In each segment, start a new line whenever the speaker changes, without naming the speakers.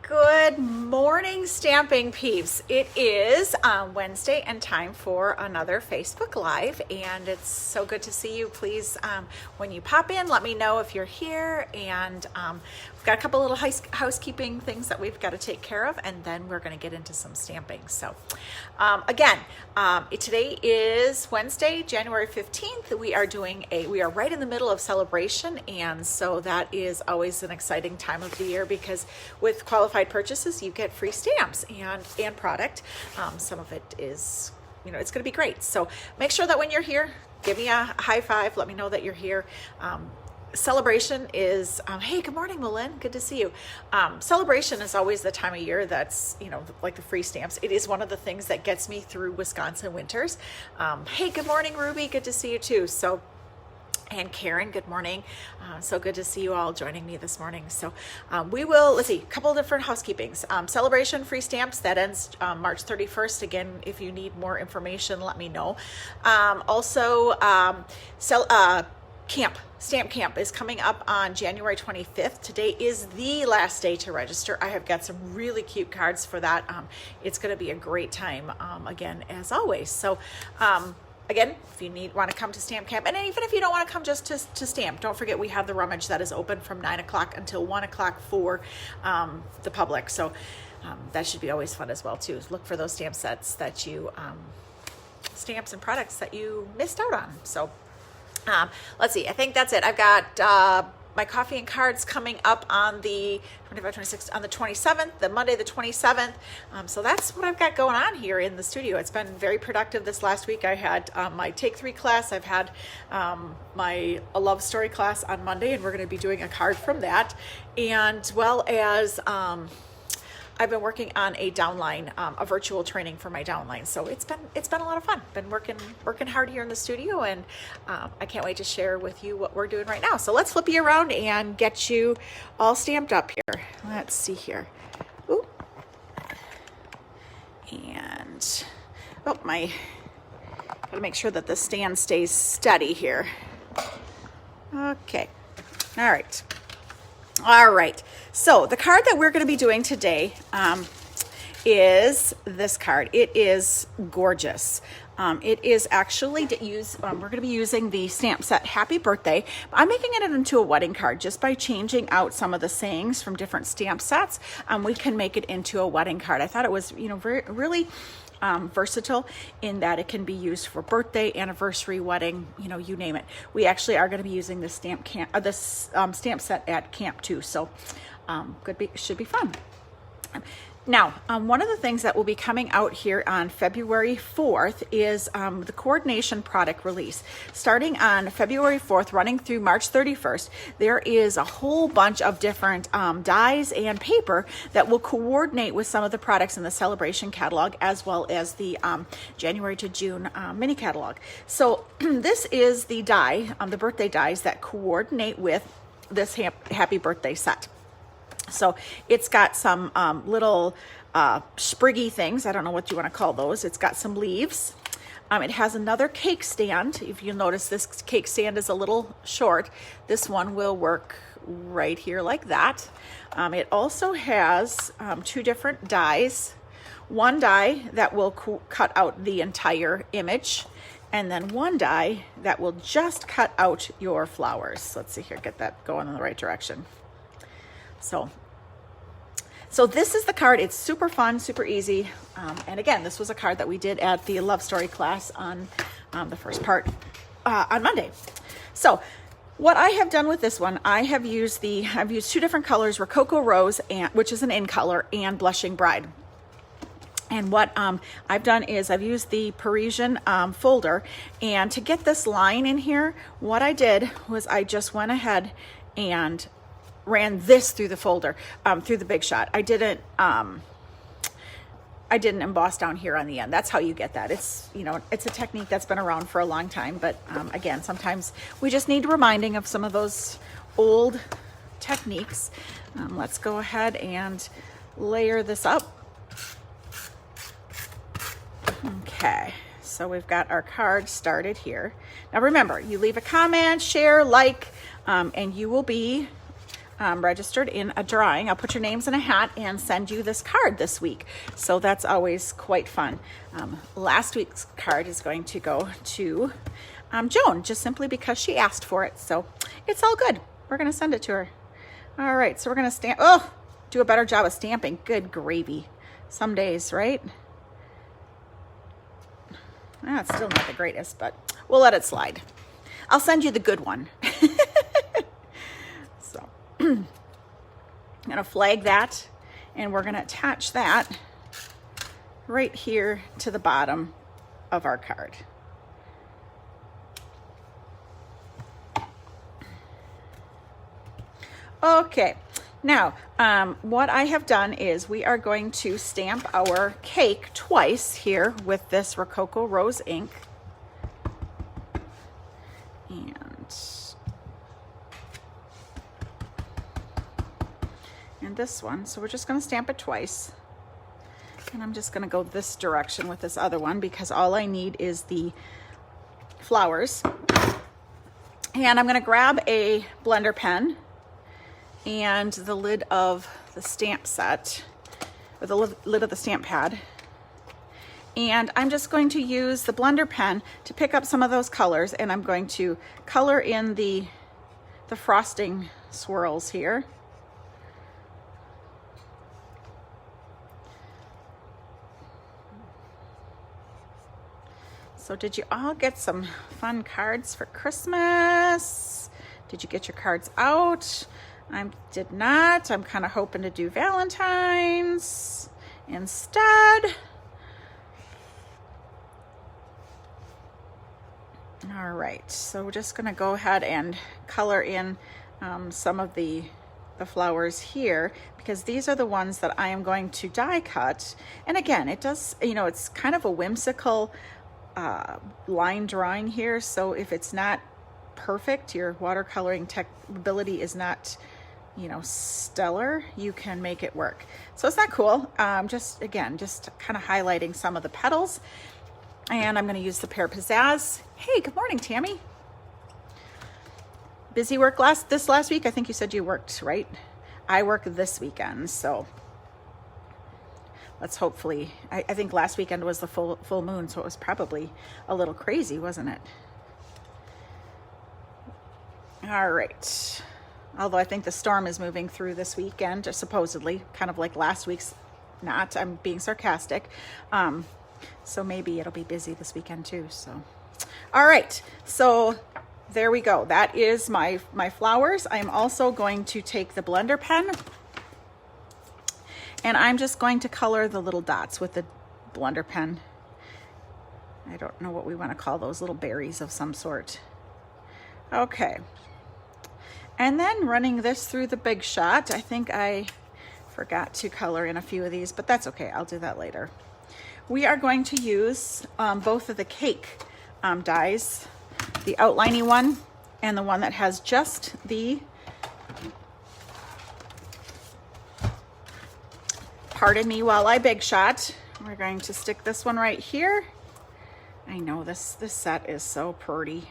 Good morning, stamping peeps. It is Wednesday and time for another Facebook Live, and it's so good to see you. Please, when you pop in, let me know if you're here, and we've got a couple little housekeeping things that we've got to take care of, and then we're going to get into some stamping. So again, today is Wednesday, January 15th. We are right in the middle of celebration, and so that is always an exciting time of the year because with qualified purchases you get free stamps and product. Some of it is, it's going to be great. So make sure that when you're here, give me a high five. Let me know that you're here. Celebration is, hey, good morning, Malin. Good to see you. Celebration is always the time of year that's, like the free stamps. It is one of the things that gets me through Wisconsin winters. Hey, good morning, Ruby. Good to see you too. So, and Karen, good morning. So good to see you all joining me this morning. So we will, let's see, a couple of different housekeepings. Celebration free stamps, that ends March 31st. Again, if you need more information, let me know. Stamp Camp is coming up on January 25th. Today is the last day to register. I have got some really cute cards for that. It's going to be a great time, again, as always. So, again, if you want to come to Stamp Camp, and even if you don't want to come just to stamp, don't forget we have the rummage that is open from 9 o'clock until 1 o'clock for the public. So that should be always fun as well, too. Look for those stamp sets that you, stamps and products that you missed out on. So let's see, I think that's it. I've got my coffee and cards coming up on the 26th, on the 27th, the Monday, the 27th. So that's what I've got going on here in the studio. It's been very productive this last week. I had my Take 3 class. I've had my A Love Story class on Monday, and we're going to be doing a card from that. And well as I've been working on a downline, a virtual training for my downline. So it's been a lot of fun. Been working hard here in the studio, and I can't wait to share with you what we're doing right now. So let's flip you around and get you all stamped up here. Let's see here. Ooh. And gotta make sure that the stand stays steady here. Okay. All right. So the card that we're going to be doing today is this card. It is gorgeous. It is actually we're going to be using the stamp set Happy Birthday. I'm making it into a wedding card just by changing out some of the sayings from different stamp sets. We can make it into a wedding card. I thought it was, really versatile in that it can be used for birthday, anniversary, wedding, you name it. We actually are going to be using this stamp stamp set at camp too. So should be fun. Now, one of the things that will be coming out here on February 4th is the coordination product release. Starting on February 4th, running through March 31st, there is a whole bunch of different dies and paper that will coordinate with some of the products in the Celebration catalog, as well as the January to June mini catalog. So this is the die, the birthday dies that coordinate with this Happy Birthday set. So it's got some little spriggy things. I don't know what you want to call those. It's got some leaves. It has another cake stand. If you'll notice, this cake stand is a little short. This one will work right here like that. It also has two different dies. One die that will cut out the entire image, and then one die that will just cut out your flowers. Let's see here, get that going in the right direction. So this is the card. It's super fun, super easy. And again, this was a card that we did at the Love Story class on the first part on Monday. So what I have done with this one, I've used two different colors, Rococo Rose, which is an in color, and Blushing Bride. And what I've done is I've used the Parisian folder, and to get this line in here, what I did was I just went ahead and ran this through the folder, through the Big Shot. I didn't emboss down here on the end. That's how you get that. It's, it's a technique that's been around for a long time, but again, sometimes we just need reminding of some of those old techniques. Let's go ahead and layer this up. Okay, so we've got our card started here. Now remember, you leave a comment, share, like, and you will be registered in a drawing. I'll put your names in a hat and send you this card this week. So that's always quite fun. Last week's card is going to go to Joan, just simply because she asked for it. So it's all good. We're going to send it to her. All right, so we're going to stamp. Oh, do a better job of stamping. Good gravy. Some days, right? It's still not the greatest, but we'll let it slide. I'll send you the good one. So I'm going to flag that, and we're going to attach that right here to the bottom of our card. Okay, now what I have done is we are going to stamp our cake twice here with this Rococo Rose ink. And this one, so we're just going to stamp it twice. And I'm just going to go this direction with this other one because all I need is the flowers. And I'm going to grab a blender pen and the lid of the stamp set, or the lid of the stamp pad. And I'm just going to use the blender pen to pick up some of those colors, and I'm going to color in the frosting swirls here. So did you all get some fun cards for Christmas? Did you get your cards out? I did not. I'm kind of hoping to do Valentine's instead. All right, so we're just going to go ahead and color in some of the flowers here, because these are the ones that I am going to die cut. And again, it does, you know, it's kind of a whimsical line drawing here, so if it's not perfect, your watercoloring ability is not, you know, stellar, you can make it work. So it's not cool. Just kind of highlighting some of the petals. And I'm going to use the Pear Pizzazz. Hey, good morning, Tammy. Busy work this last week? I think you said you worked, right? I work this weekend, so let's hopefully, I think last weekend was the full moon, so it was probably a little crazy, wasn't it? All right. Although I think the storm is moving through this weekend, supposedly, kind of like last week's not. I'm being sarcastic. So maybe it'll be busy this weekend too. So, all right. So there we go. That is my flowers. I'm also going to take the blender pen, and I'm just going to color the little dots with the blender pen. I don't know what we want to call those, little berries of some sort. Okay. And then running this through the Big Shot. I think I forgot to color in a few of these, but that's okay. I'll do that later. We are going to use both of the cake dies, the outliney one and the one that has just the, pardon me while I Big Shot. We're going to stick this one right here. I know this set is so pretty.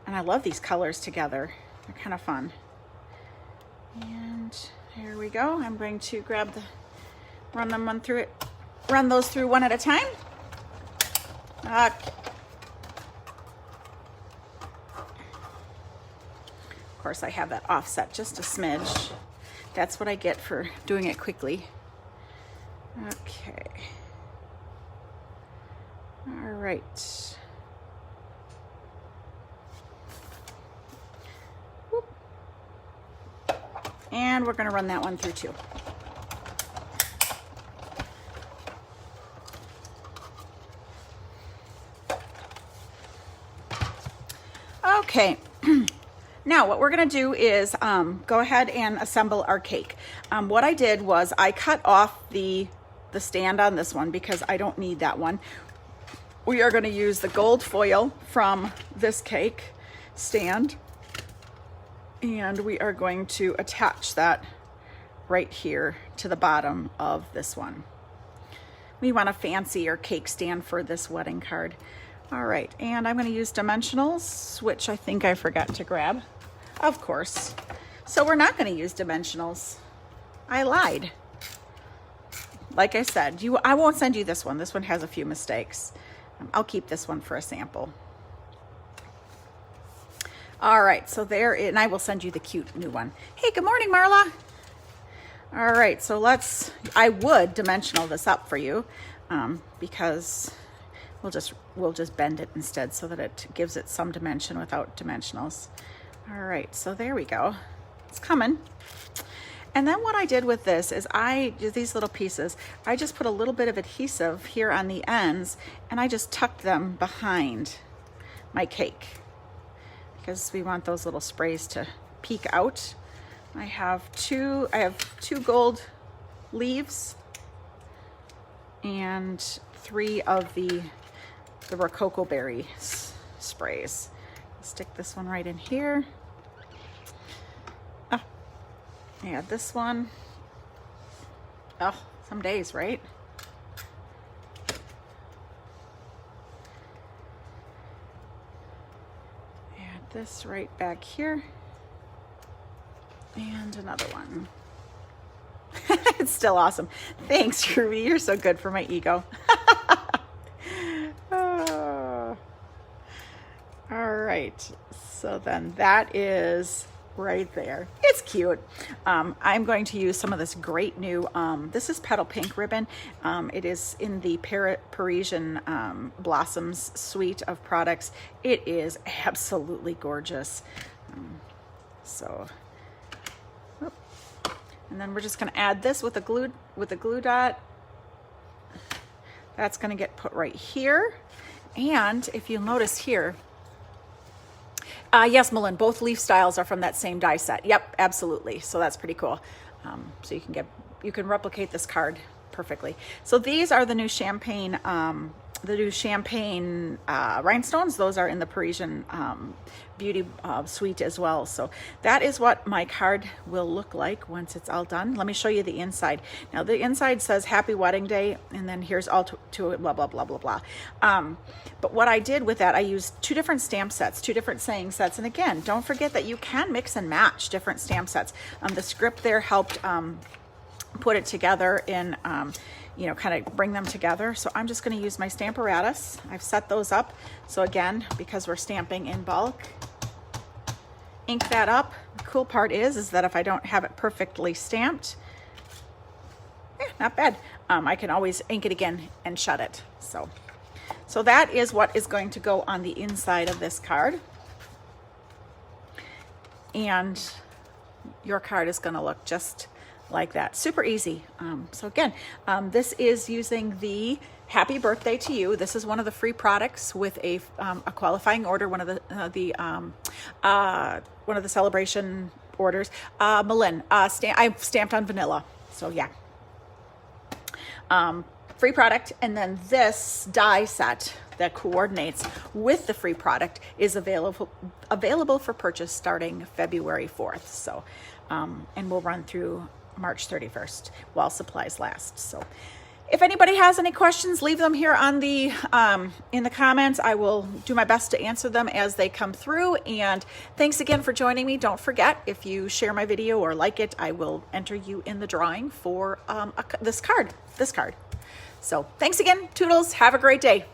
And I love these colors together. They're kind of fun. And here we go. I'm going to grab run those through one at a time. Okay. Of course, I have that offset just a smidge. That's what I get for doing it quickly. Okay. All right. Whoop. And we're going to run that one through too. Okay, now what we're gonna do is go ahead and assemble our cake. What I did was I cut off the stand on this one because I don't need that one. We are gonna use the gold foil from this cake stand, and we are going to attach that right here to the bottom of this one. We want a fancier cake stand for this wedding card. All right, and I'm going to use dimensionals, which I think I forgot to grab, of course. So we're not going to use dimensionals. I lied. Like I said, I won't send you this one. This one has a few mistakes. I'll keep this one for a sample. All right, so there, and I will send you the cute new one. Hey, good morning, Marla. All right, so I would dimensional this up for you because we'll just bend it instead so that it gives it some dimension without dimensionals. All right, so there we go. It's coming. And then what I did with this is these little pieces, I just put a little bit of adhesive here on the ends and I just tucked them behind my cake because we want those little sprays to peek out. I have two gold leaves and 3 of the Rococo berry sprays. Stick this one right in here. Oh, add this one. Oh, some days, right? Add this right back here. And another one. It's still awesome. Thanks, Ruby. You're so good for my ego. Oh. All right. So then that is right there. It's cute. I'm going to use some of this great new, this is Petal Pink ribbon. It is in the Parisian Blossoms suite of products. It is absolutely gorgeous. And then we're just going to add this with a glue dot. That's going to get put right here. And if you'll notice here, yes, Malin, both leaf styles are from that same die set. Yep, absolutely. So that's pretty cool. So you can replicate this card perfectly. So these are the new champagne rhinestones. Those are in the Parisian beauty suite as well. So that is what my card will look like once it's all done. Let me show you the inside. Now the inside says happy wedding day, and then here's all to it, blah, blah, blah, blah, blah. But what I did with that, I used 2 different stamp sets, 2 different saying sets. And again, don't forget that you can mix and match different stamp sets. The script there helped put it together in, kind of bring them together. So I'm just going to use my Stamparatus. I've set those up. So again, because we're stamping in bulk, ink that up. The cool part is that if I don't have it perfectly stamped, not bad. I can always ink it again and shut it. So that is what is going to go on the inside of this card. And your card is going to look just like that. Super easy. So again, this is using the Happy Birthday to You. This is one of the free products with a qualifying order, one of the celebration orders. Malin, I've stamped on vanilla. So yeah. Free product. And then this die set that coordinates with the free product is available for purchase starting February 4th. So, and we'll run through March 31st while supplies last. So if anybody has any questions, leave them here on the in the comments. I will do my best to answer them as they come through. And thanks again for joining me. Don't forget, if you share my video or like it, I will enter you in the drawing for this card. So thanks again, Toodles. Have a great day.